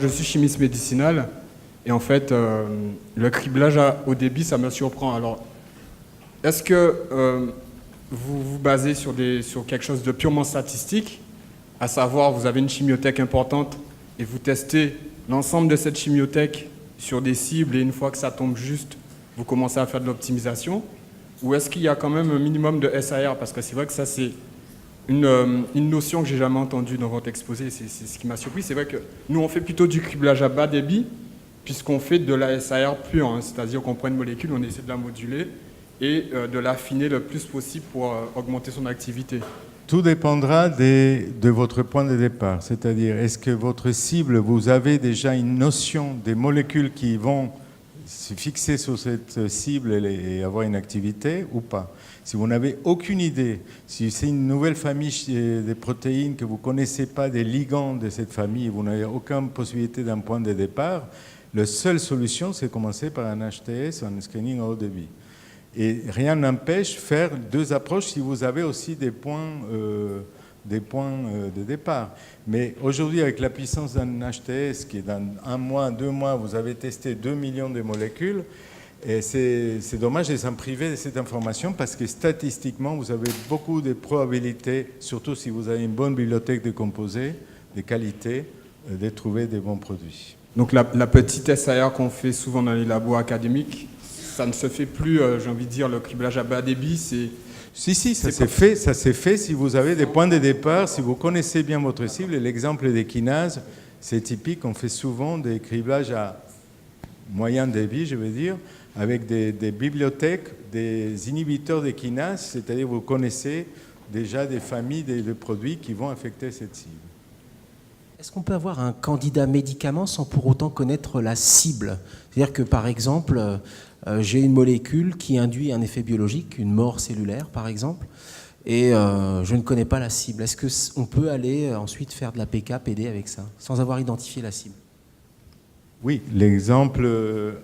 Je suis chimiste médicinal et en fait, le criblage au débit, ça me surprend. Alors, est-ce que vous vous basez sur quelque chose de purement statistique, à savoir, vous avez une chimiothèque importante et vous testez l'ensemble de cette chimiothèque sur des cibles et une fois que ça tombe juste, vous commencez à faire de l'optimisation? Ou est-ce qu'il y a quand même un minimum de SAR? Parce que c'est vrai que ça, c'est une notion que j'ai jamais entendue dans votre exposé, c'est ce qui m'a surpris. C'est vrai que nous, on fait plutôt du criblage à bas débit, puisqu'on fait de la SAR pure, hein, c'est-à-dire qu'on prend une molécule, on essaie de la moduler et de l'affiner le plus possible pour augmenter son activité. Tout dépendra de votre point de départ, c'est-à-dire est-ce que votre cible, vous avez déjà une notion des molécules qui vont se fixer sur cette cible et avoir une activité ou pas. Si vous n'avez aucune idée, si c'est une nouvelle famille des protéines que vous ne connaissez pas des ligands de cette famille, vous n'avez aucune possibilité d'un point de départ, la seule solution, c'est commencer par un HTS, un screening à haut débit. Et rien n'empêche de faire deux approches si vous avez aussi des points de départ. Mais aujourd'hui, avec la puissance d'un HTS, qui est dans 1 mois, 2 mois, vous avez testé 2 millions de molécules, et c'est dommage de s'en priver de cette information parce que statistiquement, vous avez beaucoup de probabilités, surtout si vous avez une bonne bibliothèque de composés, de qualité, de trouver des bons produits. Donc la petite SAR qu'on fait souvent dans les labos académiques, ça ne se fait plus, j'ai envie de dire, le criblage à bas débit, c'est... Si, ça s'est fait si vous avez des points de départ, si vous connaissez bien votre cible. Et l'exemple des kinases, c'est typique, on fait souvent des criblages à moyen débit, je veux dire, avec des bibliothèques, des inhibiteurs des kinases, c'est-à-dire vous connaissez déjà des familles de produits qui vont affecter cette cible. Est-ce qu'on peut avoir un candidat médicament sans pour autant connaître la cible? C'est-à-dire que, par exemple, j'ai une molécule qui induit un effet biologique, une mort cellulaire, par exemple, et je ne connais pas la cible. Est-ce qu'on peut aller ensuite faire de la PK, PD avec ça, sans avoir identifié la cible? Oui, l'exemple que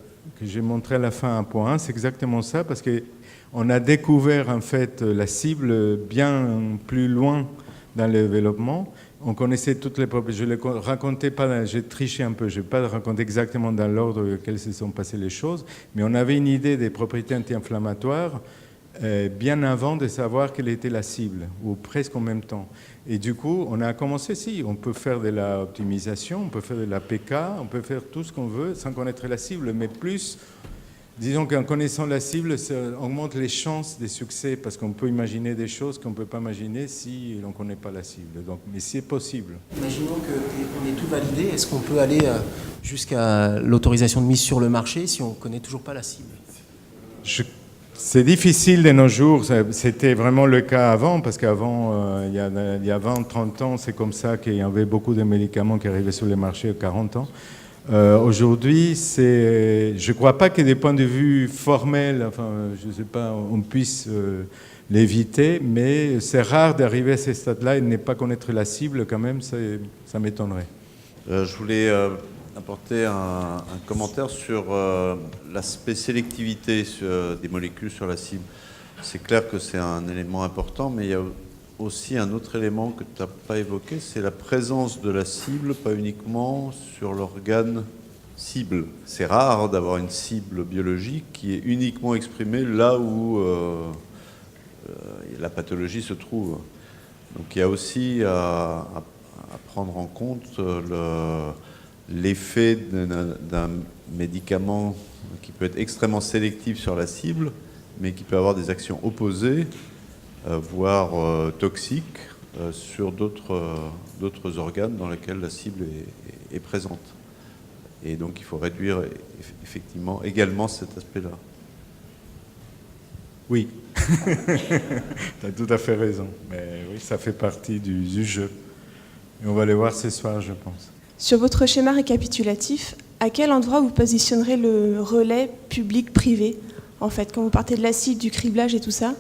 j'ai montré à la fin 1.1, c'est exactement ça, parce qu'on a découvert en fait la cible bien plus loin dans le développement. On connaissait toutes les propriétés. Je ne les racontais pas, j'ai triché un peu, je ne vais pas raconter exactement dans l'ordre dans lequel se sont passées les choses, mais on avait une idée des propriétés anti-inflammatoires bien avant de savoir quelle était la cible, ou presque en même temps. Et du coup, on a commencé, on peut faire de l'optimisation, on peut faire de la PK, on peut faire tout ce qu'on veut sans connaître la cible, mais plus... Disons qu'en connaissant la cible, ça augmente les chances de succès parce qu'on peut imaginer des choses qu'on ne peut pas imaginer si on ne connaît pas la cible. Donc, mais c'est possible. Imaginons qu'on ait tout validé. Est-ce qu'on peut aller jusqu'à l'autorisation de mise sur le marché si on ne connaît toujours pas la cible? C'est difficile de nos jours. C'était vraiment le cas avant parce qu'avant, il y a 20, 30 ans, c'est comme ça qu'il y avait beaucoup de médicaments qui arrivaient sur le marché à 40 ans. Aujourd'hui, je ne crois pas que des points de vue formels, enfin, je ne sais pas, on puisse l'éviter, mais c'est rare d'arriver à ces stades-là et de ne pas connaître la cible quand même, ça m'étonnerait. Je voulais apporter un commentaire sur l'aspect sélectivité des molécules sur la cible. C'est clair que c'est un élément important, mais il y a aussi un autre élément que tu n'as pas évoqué, c'est la présence de la cible, pas uniquement sur l'organe cible. C'est rare d'avoir une cible biologique qui est uniquement exprimée là où la pathologie se trouve. Donc il y a aussi à prendre en compte l'effet d'un médicament qui peut être extrêmement sélectif sur la cible, mais qui peut avoir des actions opposées, voire toxiques, sur d'autres organes dans lesquels la cible est présente. Et donc il faut réduire effectivement également cet aspect-là. Oui, tu as tout à fait raison. Mais oui, ça fait partie du jeu. Et on va le voir ce soir, je pense. Sur votre schéma récapitulatif, à quel endroit vous positionnerez le relais public-privé? En fait, quand vous partez de la cible, du criblage et tout ça,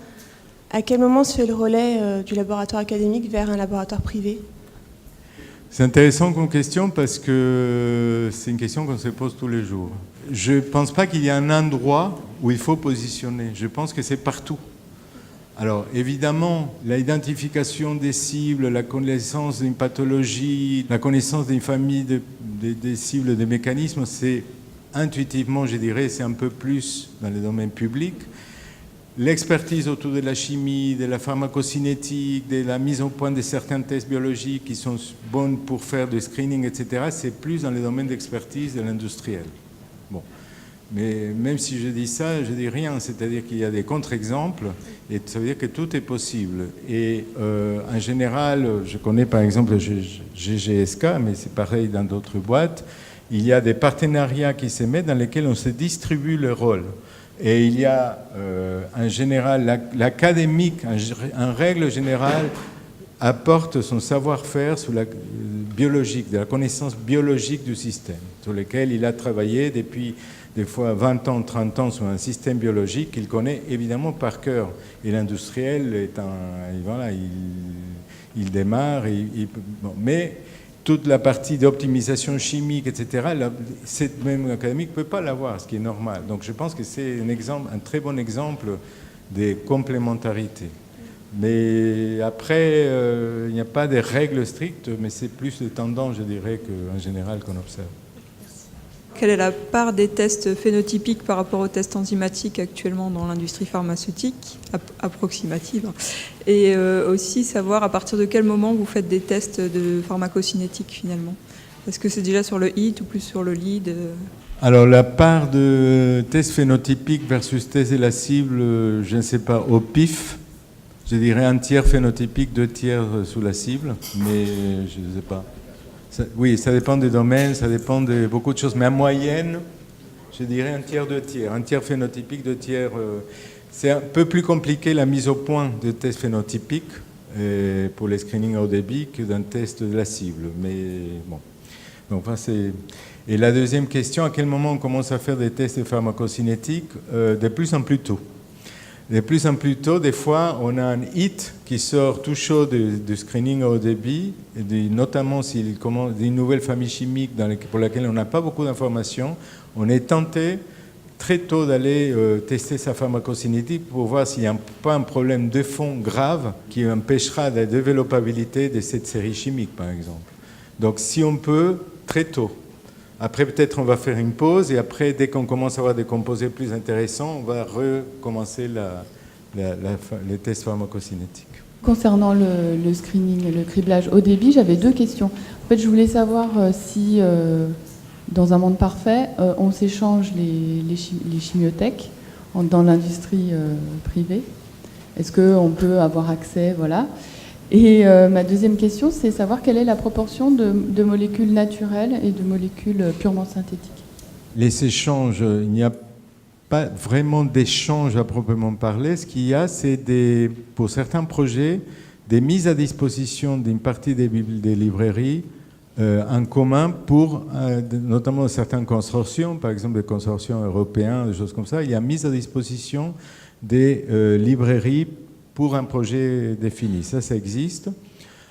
à quel moment se fait le relais du laboratoire académique vers un laboratoire privé? C'est intéressant comme question parce que c'est une question qu'on se pose tous les jours. Je ne pense pas qu'il y ait un endroit où il faut positionner. Je pense que c'est partout. Alors évidemment, l'identification des cibles, la connaissance d'une pathologie, la connaissance d'une famille des cibles, des mécanismes, c'est intuitivement, je dirais, c'est un peu plus dans le domaine public. L'expertise autour de la chimie, de la pharmacocinétique, de la mise au point de certains tests biologiques qui sont bons pour faire du screening, etc., c'est plus dans le domaine d'expertise de l'industriel. Bon. Mais même si je dis ça, je dis rien, c'est-à-dire qu'il y a des contre-exemples, et ça veut dire que tout est possible. Et en général, je connais par exemple GGSK, mais c'est pareil dans d'autres boîtes, il y a des partenariats qui se mettent dans lesquels on se distribue le rôle. Et il y a en général, l'académique, en règle générale, apporte son savoir-faire sur la biologique, de la connaissance biologique du système, sur lequel il a travaillé depuis des fois 20 ans, 30 ans sur un système biologique qu'il connaît évidemment par cœur. Et l'industriel est voilà, il démarre, bon, mais toute la partie d'optimisation chimique, etc., cette même académique ne peut pas l'avoir, ce qui est normal. Donc je pense que c'est un très bon exemple des complémentarités. Mais après, il n'y a pas de règles strictes, mais c'est plus de tendance, je dirais, qu'en général qu'on observe. Quelle est la part des tests phénotypiques par rapport aux tests enzymatiques actuellement dans l'industrie pharmaceutique, approximative? Et aussi savoir à partir de quel moment vous faites des tests de pharmacocinétique finalement? Est-ce que c'est déjà sur le HIT ou plus sur le lead? Alors la part de tests phénotypiques versus tests de la cible, je ne sais pas, au pif, je dirais un tiers phénotypique, 2 tiers sous la cible, mais je ne sais pas. Oui, ça dépend des domaines, ça dépend de beaucoup de choses. Mais en moyenne, je dirais un tiers, 2 tiers. Un tiers phénotypique, 2 tiers... c'est un peu plus compliqué la mise au point de tests phénotypiques pour les screenings haut débit que d'un test de la cible. Mais bon. Donc, enfin, c'est... Et la deuxième question, à quel moment on commence à faire des tests pharmacocinétiques? De plus en plus tôt. De plus en plus tôt, des fois, on a un hit qui sort tout chaud du screening au débit, et notamment s'il commence d'une nouvelle famille chimique pour laquelle on n'a pas beaucoup d'informations. On est tenté très tôt d'aller tester sa pharmacocinétique pour voir s'il n'y a pas un problème de fond grave qui empêchera la développabilité de cette série chimique, par exemple. Donc, si on peut, très tôt. Après, peut-être on va faire une pause et après, dès qu'on commence à avoir des composés plus intéressants, on va recommencer les tests pharmacocinétiques. Concernant le screening et le criblage haut débit, j'avais 2 questions. En fait, je voulais savoir si, dans un monde parfait, on s'échange les chimiothèques dans l'industrie privée. Est-ce qu'on peut avoir accès, voilà. Et ma deuxième question, c'est savoir quelle est la proportion de molécules naturelles et de molécules purement synthétiques. Les échanges, il n'y a pas vraiment d'échanges à proprement parler. Ce qu'il y a, c'est pour certains projets, des mises à disposition d'une partie des librairies en commun pour, notamment certains consortiums, par exemple des consortiums européens, des choses comme ça. Il y a mise à disposition des librairies pour un projet défini. Ça existe.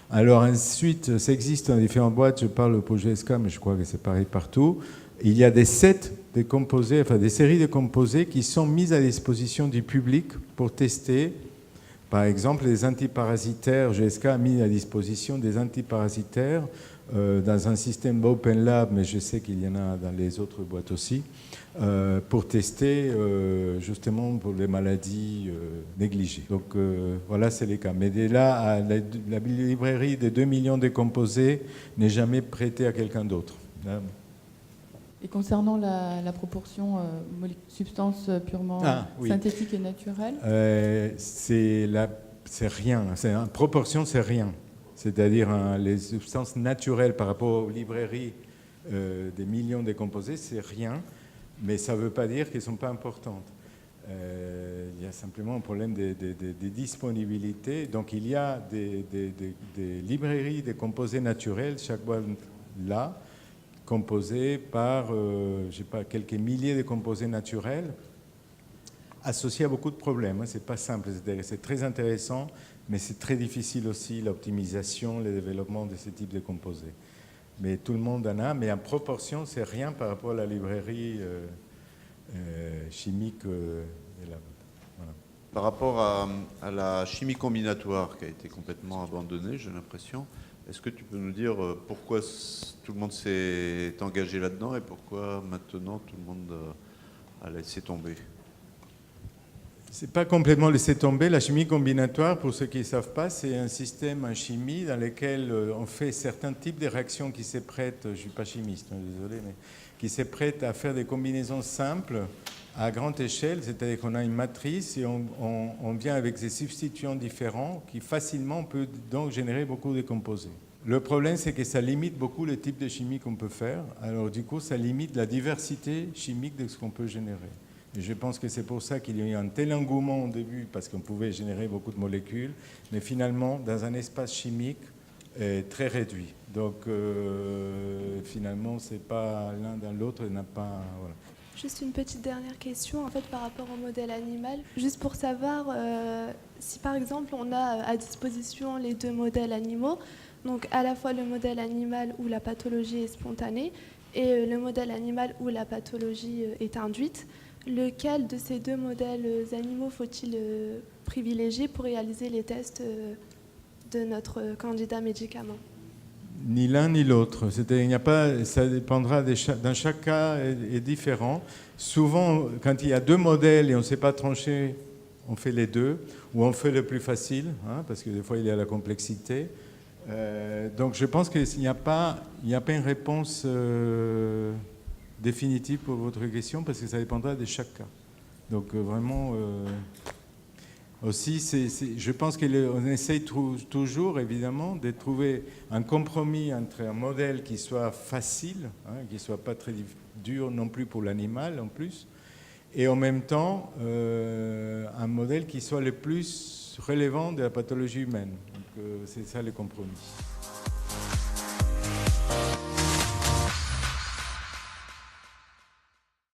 Alors ensuite, ça existe dans différentes boîtes. Je parle pour GSK, mais je crois que c'est pareil partout. Il y a des sets de composés, enfin des séries de composés qui sont mises à disposition du public pour tester. Par exemple, les antiparasitaires. GSK a mis à disposition des antiparasitaires dans un système Open Lab, mais je sais qu'il y en a dans les autres boîtes aussi, pour tester justement pour les maladies négligées. Donc voilà, c'est les cas. Mais dès là, la librairie de 2 millions de composés n'est jamais prêtée à quelqu'un d'autre. Et concernant la proportion substances purement synthétiques et naturelles, c'est rien. En proportion, c'est rien. C'est-à-dire les substances naturelles par rapport aux librairies des millions de composés, c'est rien. Mais ça ne veut pas dire qu'elles ne sont pas importantes. Il y a simplement un problème de disponibilité. Donc il y a des librairies de composés naturels, chaque boîte là, composées par je sais pas, quelques milliers de composés naturels, associés à beaucoup de problèmes. Ce n'est pas simple, c'est très intéressant, mais c'est très difficile aussi l'optimisation, le développement de ce type de composés. Mais tout le monde en a, mais en proportion, c'est rien par rapport à la librairie chimique. Voilà. Par rapport à la chimie combinatoire qui a été complètement abandonnée, j'ai l'impression, est-ce que tu peux nous dire pourquoi tout le monde s'est engagé là-dedans et pourquoi maintenant tout le monde a laissé tomber? C'est pas complètement laissé tomber. La chimie combinatoire, pour ceux qui ne savent pas, c'est un système en chimie dans lequel on fait certains types de réactions qui se prêtent, je ne suis pas chimiste, désolé, mais qui se prêtent à faire des combinaisons simples à grande échelle, c'est-à-dire qu'on a une matrice et on vient avec des substituants différents qui facilement peut donc générer beaucoup de composés. Le problème, c'est que ça limite beaucoup le type de chimie qu'on peut faire. Alors du coup, ça limite la diversité chimique de ce qu'on peut générer. Et je pense que c'est pour ça qu'il y a eu un tel engouement au début, parce qu'on pouvait générer beaucoup de molécules, mais finalement, dans un espace chimique très réduit. Donc finalement, c'est pas l'un dans l'autre, n'a pas... Voilà. Juste une petite dernière question en fait par rapport au modèle animal. Juste pour savoir si par exemple on a à disposition les deux modèles animaux, donc à la fois le modèle animal où la pathologie est spontanée et le modèle animal où la pathologie est induite, lequel de ces deux modèles animaux faut-il privilégier pour réaliser les tests de notre candidat médicament? Ni l'un ni l'autre. Il n'y a pas, ça dépendra dans chaque cas est différent. Souvent, quand il y a deux modèles et on ne sait pas trancher, on fait les deux, ou on fait le plus facile, parce que des fois il y a la complexité. Donc je pense qu'il n'y a pas une réponse définitive pour votre question, parce que ça dépendra de chaque cas. Donc vraiment... Aussi, je pense qu'on essaye toujours, évidemment, de trouver un compromis entre un modèle qui soit facile, qui ne soit pas très dur non plus pour l'animal en plus, et en même temps un modèle qui soit le plus relevant de la pathologie humaine. Donc c'est ça le compromis.